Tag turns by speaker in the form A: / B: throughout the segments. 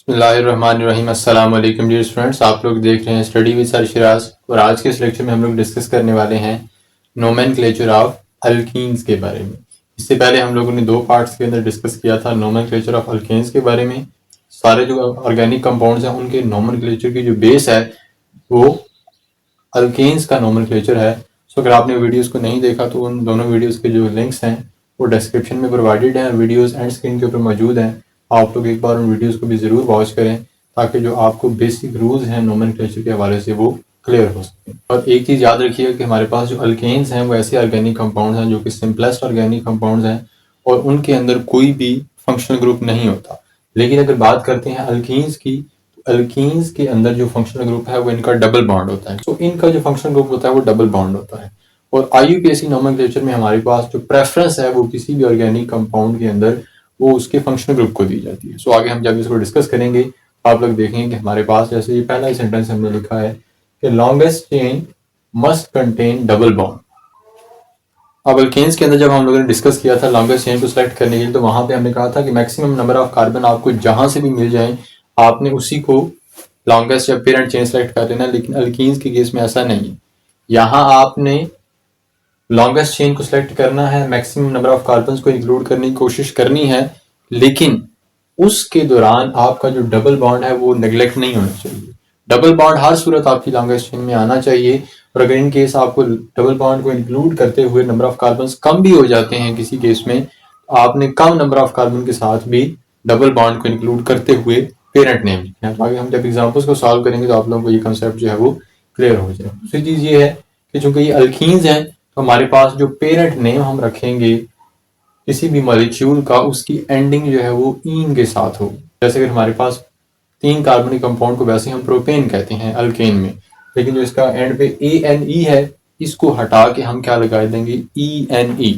A: बिस्मिल्लाहिर्रहमानिर्रहीम। अस्सलाम वालेकुम डियर स्टूडेंट्स, आप लोग देख रहे हैं स्टडी विद सर शिराज और आज के इस लेक्चर में हम लोग डिस्कस करने वाले हैं नोमेनक्लेचर ऑफ अल्कीन्स के बारे में। इससे पहले हम लोगों ने दो पार्ट्स के अंदर डिस्कस किया था नोमेनक्लेचर ऑफ अल्केन्स के बारे में। सारे जो ऑर्गेनिक कंपाउंड्स हैं उनके नोमेनक्लेचर की जो बेस है वो अल्केन्स का नोमेनक्लेचर है। सो अगर आपने वीडियोस को नहीं देखा तो उन दोनों वीडियोस के जो लिंक्स हैं वो डिस्क्रिप्शन में प्रोवाइडेड हैं, वीडियोस एंड स्क्रीन के ऊपर मौजूद हैं। आप लोग एक बार उन वीडियोस को भी ज़रूर वॉच करें ताकि जो आपको बेसिक रूल्स हैं नोमेनक्लेचर के हवाले से वो क्लियर हो सके। और एक चीज़ याद रखिए कि हमारे पास जो अल्केन्स हैं वो ऐसे ऑर्गेनिक कंपाउंड्स हैं जो कि सिंपलेस्ट ऑर्गेनिक कंपाउंड्स हैं और उनके अंदर कोई भी फंक्शनल ग्रुप नहीं होता। लेकिन अगर बात करते हैं अल्कीन्स की, तो अल्कीन्स के अंदर जो फंक्शनल ग्रुप है वो इनका डबल बॉन्ड होता है। तो इनका जो फंक्शनल ग्रुप होता है वो डबल बॉन्ड होता है। और IUPAC नोमेनक्लेचर में हमारे पास जो प्रेफरेंस है वो किसी भी ऑर्गेनिक कंपाउंड के अंदर वो उसके फंक्शनल ग्रुप को दी जाती है। सो आगे हम जब इसको डिस्कस करेंगे आप लोग देखेंगे कि हमारे पास जैसे ये पहला ही सेंटेंस हमने लिखा है कि longest chain must contain double bond. अब अल्केन्स के अंदर जब हम लोगों ने डिस्कस किया था लॉन्गेस्ट चेन को सिलेक्ट करने के लिए, तो वहां पे हमने कहा था कि मैक्सिमम नंबर ऑफ कार्बन आपको जहां से भी मिल जाए आपने उसी को लॉन्गेस्ट या पेरेंट चेन सेलेक्ट कर लेना। लेकिन अल्कीन्स के केस में ऐसा नहीं है। यहाँ आपने लॉन्गेस्ट चेन को सिलेक्ट करना है, मैक्सिमम नंबर ऑफ कार्बन को इंक्लूड करने की कोशिश करनी है, लेकिन उसके दौरान आपका जो डबल बॉन्ड है वो नेग्लेक्ट नहीं होना चाहिए। डबल बॉन्ड हर सूरत आपकी लॉन्गेस्ट चेन में आना चाहिए। और अगर इन केस आपको डबल बॉन्ड को इंक्लूड करते हुए नंबर ऑफ कार्बन कम भी हो जाते हैं किसी केस में, आपने कम नंबर ऑफ कार्बन के साथ भी डबल बॉन्ड को इंक्लूड करते हुए पेरेंट नेम लिखना है। तो आगे हम जब एग्जाम्पल्स को सॉल्व करेंगे तो आप लोगों को ये कंसेप्ट जो है वो क्लियर हो जाए। दूसरी चीज ये है कि चूंकि ये अल्कीन्स हैं तो हमारे पास जो पेरेंट नेम हम रखेंगे किसी भी मॉलिक्यूल का, उसकी एंडिंग जो है वो ईन के साथ हो। जैसे कि हमारे पास 3 कार्बनिक कंपाउंड को वैसे हम प्रोपेन कहते हैं अल्केन में, लेकिन जो इसका एंड पे ANE है इसको हटा के हम क्या लगा देंगे ENE।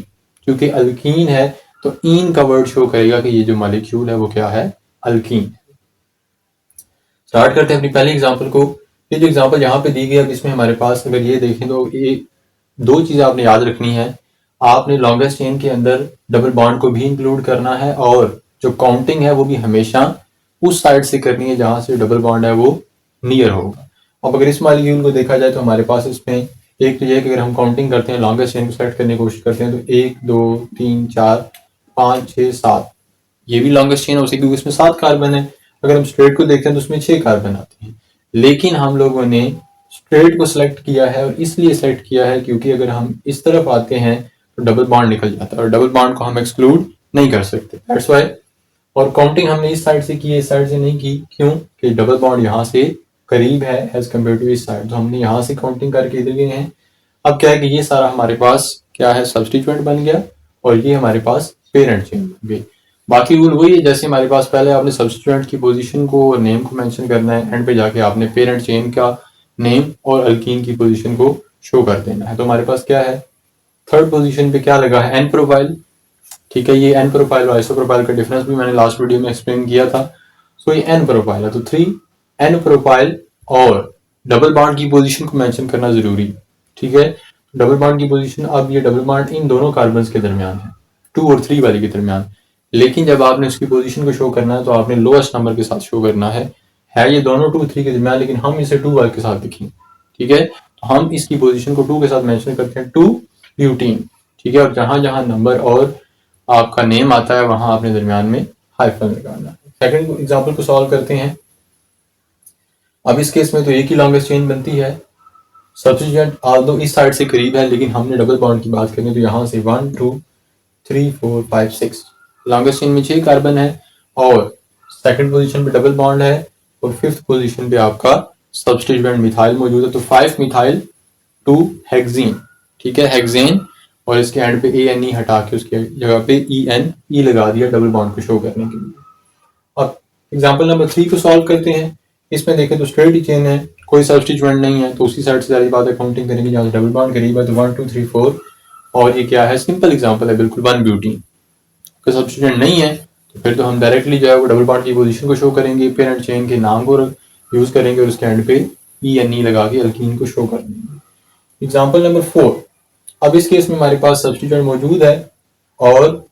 A: क्योंकि अल्कीन है तो ईन का वर्ड शो करेगा कि ये जो मॉलिक्यूल है वो क्या है, अल्कीन। स्टार्ट करते हैं अपनी पहली एग्जांपल को। ये जो एग्जांपल यहाँ पे दी गई है इसमें हमारे पास अगर ये देखें तो ये दो चीजें आपने याद रखनी है। आपने लॉन्गेस्ट चेन के अंदर डबल बॉन्ड को भी इंक्लूड करना है और जो काउंटिंग है वो भी हमेशा उस साइड से करनी है जहां से डबल बॉन्ड है वो नियर होगा। अब अगर इस मॉलिक्यूल को देखा जाए तो हमारे पास इसमें एक तो यह कि अगर हम काउंटिंग करते हैं लॉन्गेस्ट चेन को सेलेक्ट करने की कोशिश करते हैं तो 1 2 3 4 5 6 7 ये भी लॉन्गेस्ट चेन है उसी क्योंकि इसमें 7 कार्बन है। अगर हम स्ट्रेट को देखते हैं तो उसमें 6 कार्बन आते हैं, लेकिन हम लोगों ने स्ट्रेट को सिलेक्ट किया है और इसलिए सिलेक्ट किया है क्योंकि अगर हम इस तरफ आते हैं तो डबल बॉन्ड निकल जाता है और डबल बॉन्ड को हम एक्सक्लूड नहीं कर सकते, दैट्स व्हाई। और काउंटिंग हमने इस साइड से की है, इस साइड से नहीं की। क्यों? कि डबल बॉन्ड यहाँ से करीब है एज कम्पेयर टू इस साइड, तो हमने यहाँ से काउंटिंग करके इधर गए हैं। अब क्या है कि ये सारा हमारे पास क्या है, सब्स्टिट्यूएंट बन गया और ये हमारे पास पेरेंट चेन बन गई। बाकी रूल वही है जैसे हमारे पास पहले आपने सब्स्टिट्यूएंट की पोजीशन को और नेम को मेंशन करना है, एंड पे जाके आपने पेरेंट चेन का नेम और अल्कीन की पोजीशन को शो कर देना है। तो हमारे पास क्या है, थर्ड पोजीशन पे क्या लगा है, एन प्रोफाइल। ठीक है, ये एन प्रोफाइल और आइसो प्रोफाइल का डिफरेंस भी मैंने लास्ट वीडियो में एक्सप्लेन किया था। सो ये एन प्रोफाइल है तो 3 एन प्रोफाइल और डबल बॉन्ड की पोजीशन को मेंशन करना जरूरी है। ठीक है, डबल बॉन्ड की पोजीशन, अब ये डबल बॉन्ड इन दोनों कार्बन के दरमियान है, 2 और 3 वाले के दरमियान। लेकिन जब आपने उसकी पोजीशन को शो करना है तो आपने लोएस्ट नंबर के साथ शो करना है ये दोनों 2 3 के दरमियान, लेकिन हम इसे 2 वाले के साथ लिखेंगे। ठीक है, तो हम इसकी पोजीशन को 2 के साथ मेंशन करते हैं, 2 ब्यूटीन। ठीक है, और जहां जहां नंबर और आपका नेम आता है वहां आपने दरमियान में हाइफन लगाना है। सेकंड एग्जांपल को सॉल्व करते हैं। अब इस केस में तो एक ही लॉन्गेस्ट चेन बनती है, सब्स्टिट्यूएंट आल्दो इस साइड से करीब है, लेकिन हमने डबल बॉन्ड की बात करें तो यहाँ से 1 2 3 4 5 6 लॉन्गेस्ट चेन में 6 कार्बन है और सेकंड पोजीशन पे डबल बॉन्ड है और फिफ्थ पोजीशन पे आपका सब्स्टिट्यूएंट मिथाइल मौजूद है, तो 5 मिथाइल 2 हेक्सेन। ठीक है, हेक्सेन, और इसके एंड पे ANE हटा के उसके जगह पे ENE लगा दिया डबल बॉन्ड को शो करने के लिए। अब एग्जांपल नंबर 3 को सॉल्व करते हैं। इसमें देखें तो स्ट्रेट ही चेन है, कोई सब्स्टिट्यूएंट नहीं है, तो उसी साइड से सारी बात है काउंटिंग करेंगे जहां से डबल बॉन्ड करीब है, तो 1 2 3 4 और ये क्या है, सिंपल एग्जांपल है बिल्कुल, 1 ब्यूटीन। कोई सब्स्टिट्यूएंट नहीं है तो फिर तो हम डायरेक्टली जो है वो डबल बॉन्ड की पोजीशन को शो करेंगे, पेरेंट चेन के नाम को यूज करेंगे और उसके एंड पे ENE लगा के अल्कीन को शो कर देंगे। Example number 4। अब इस केस में हमारे पास सब्स्टिट्यूएंट मौजूद है और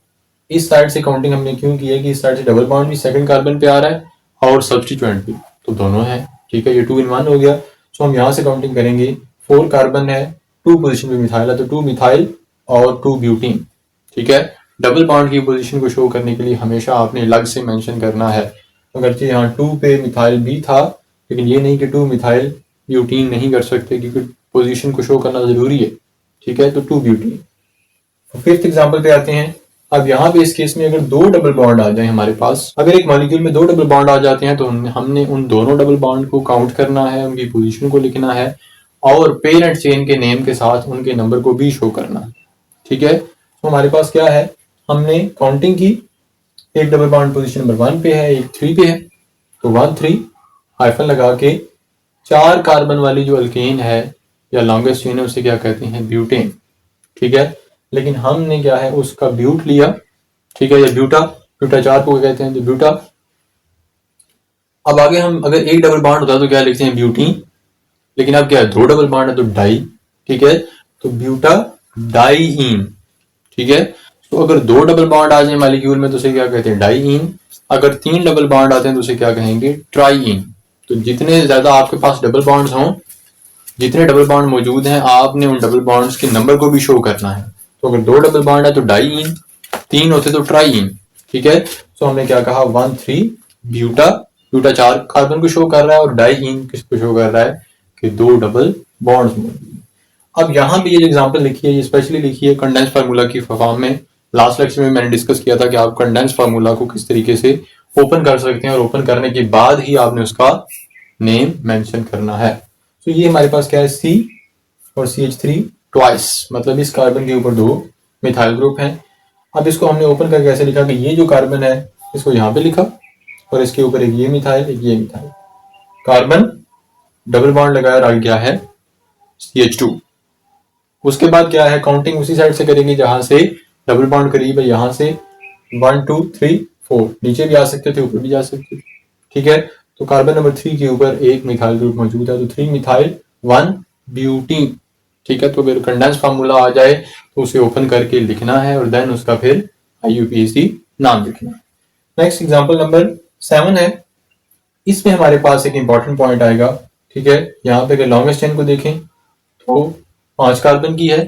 A: इस साइड से काउंटिंग हमने क्यों की है कि इस साइड से डबल बॉन्ड भी सेकंड कार्बन पे आ रहा है और सब्स्टिट्यूएंट भी, तो दोनों है। ठीक है, ये 2 in 1 हो गया। सो हम यहाँ से काउंटिंग करेंगे, 4 कार्बन है, 2 पोजीशन पे मिथाइल है, तो 2 मिथाइल और 2 ब्यूटीन। ठीक है, डबल बॉन्ड की पोजीशन को शो करने के लिए हमेशा आपने अलग से मेंशन करना है। अगरचे यहाँ 2 पे मिथाइल भी था, लेकिन ये नहीं कि 2 मिथाइल ब्यूटीन नहीं कर सकते, क्योंकि पोजीशन को शो करना जरूरी है। ठीक है, तो 2 ब्यूटीन। फिफ्थ एग्जांपल पे आते हैं। अब यहाँ पे इस केस में अगर 2 डबल बॉन्ड आ जाए हमारे पास, अगर एक मॉलिक्यूल में 2 डबल बॉन्ड आ जाते हैं, तो हमने उन दोनों डबल बॉन्ड को काउंट करना है, उनकी पोजीशन को लिखना है और पेरेंट चेन के नेम के साथ उनके नंबर को भी शो करना है। ठीक है, तो हमारे पास क्या है, हमने काउंटिंग की, एक डबल बॉन्ड पोजीशन नंबर 1 पे है, एक 3 पे है, तो 1 3 हाइफन लगा के 4 कार्बन वाली जो अल्केन है या लॉन्गेस्ट चेन है उसे क्या कहते हैं, ब्यूटेन। ठीक है, लेकिन हमने क्या है उसका ब्यूट लिया। ठीक है, या ब्यूटा, ब्यूटा 4 को कहते हैं, तो ब्यूटा। अब आगे हम अगर एक डबल बॉन्ड होता तो क्या लिखते हैं, ब्यूटीन, लेकिन अब क्या है 2 डबल बॉन्ड है तो डाई। ठीक है, तो ब्यूटा डाईइन। ठीक है, तो अगर 2 डबल बॉन्ड आ जाए मॉलिक्यूल में तो उसे क्या कहते हैं, डाईइन। अगर 3 डबल बॉन्ड आते हैं तो उसे क्या कहेंगे, ट्राईइन। तो जितने ज्यादा आपके पास डबल बॉन्ड्स हों, जितने डबल बॉन्ड मौजूद हैं, आपने उन डबल बॉन्ड्स के नंबर को भी शो करना है। तो अगर 2 डबल बॉन्ड है तो डाईइन, 3 होते तो ट्राईइन। ठीक है, तो हमने क्या कहा, 1 3 ब्यूटा, ब्यूटा 4 कार्बन को शो कर रहा है और डाईइन किसको शो कर रहा है कि 2 डबल बॉन्ड्स मौजूद हैं। अब यहाँ पे ये एग्जांपल लिखी है, ये स्पेशली लिखी है कंडेंस फार्मूला की फॉर्म में। लास्ट लेक्चर में मैंने डिस्कस किया था कि आप कंडेंस फार्मूला को किस तरीके से ओपन कर सकते हैं और ओपन करने के बाद ही आपने उसका नेम मेंशन करना है। तो ये हमारे पास क्या है, C और CH3 ट्वाइस, मतलब इस कार्बन के ऊपर 2 मिथाइल ग्रुप हैं। अब इसको हमने ओपन करके ऐसे लिखा कि ये जो कार्बन है इसको यहाँ पे लिखा और इसके ऊपर एक ये मिथाइल, एक ये मिथाइल, कार्बन डबल बॉन्ड लगाया और आगे क्या है, CH2। उसके बाद क्या है, काउंटिंग उसी साइड से करेंगे जहां से डबल बॉन्ड करीब है, यहां से 1 2 3 4, नीचे भी आ सकते थे, ऊपर भी जा सकते थे। ठीक है, तो कार्बन नंबर 3 के ऊपर एक मिथाइल ग्रुप मौजूद है, तो 3 मिथाइल 1 ब्यूटीन। ठीक है, तो अगर कंडेंस फार्मूला आ जाए तो उसे ओपन करके लिखना है और देन उसका फिर IUPAC नाम लिखना है। नेक्स्ट एग्जांपल नंबर 7 है। इसमें हमारे पास एक इंपॉर्टेंट पॉइंट आएगा। ठीक है, यहाँ पे अगर लॉन्गेस्ट चेन को देखें तो 5 कार्बन की है,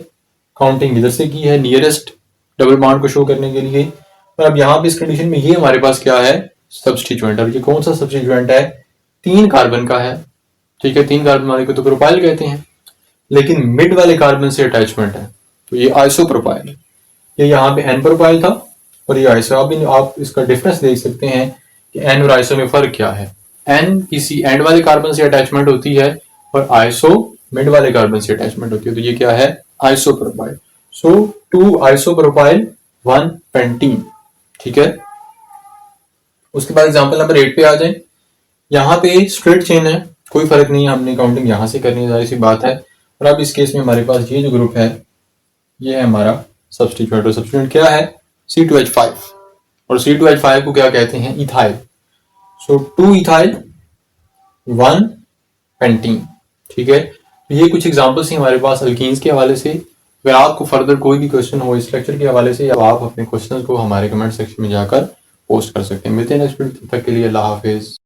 A: काउंटिंग इधर से की है नियरेस्ट डबल बॉन्ड को शो करने के लिए। और अब यहाँ पे इस कंडीशन में ये हमारे पास क्या है, सब्स्टिट्यूएंट। अब ये कौन सा सब्स्टिट्यूएंट है, 3 कार्बन का है। ठीक है, 3 कार्बन वाले को तो प्रोपाइल कहते हैं, लेकिन मिड वाले कार्बन से अटैचमेंट है तो ये आइसोप्रोपाइल है। ये यहाँ पे एन प्रोपाइल था और ये आइसो। आप इसका डिफरेंस देख सकते हैं कि एन और आइसो में फर्क क्या है। एन किसी एंड वाले कार्बन से अटैचमेंट होती है और आइसो मिड वाले कार्बन से अटैचमेंट होती है, तो ये क्या है, आइसोप्रोपाइल। सो 2 आइसोप्रोपाइल 1 पेंटीन। ठीक है, उसके बाद एग्जांपल नंबर 8 पे आ जाए। यहाँ पे स्ट्रेट चेन है, कोई फर्क नहीं है, हमने काउंटिंग यहाँ से करनी है, जाहिर सी बात है। और अब इस केस में हमारे पास ये जो ग्रुप है ये है हमारा सब्स्टिट्यूएंट, और सब्स्टिट्यूएंट क्या है, C2H5, और C2H5 को क्या कहते हैं, इथाइल। सो 2 इथाइल 1 पेंटीन। ठीक है, तो ये कुछ एग्जांपल्स हैं हमारे पास अल्कीन्स के हवाले से। अगर आपको फर्दर कोई भी क्वेश्चन हो इस लेक्चर के हवाले से, या आप अपने क्वेश्चंस को हमारे कमेंट सेक्शन में जाकर पोस्ट कर सकते हैं। मिलते हैं नेक्स्ट वीडियो, तब तक के लिए अल्लाह हाफिज।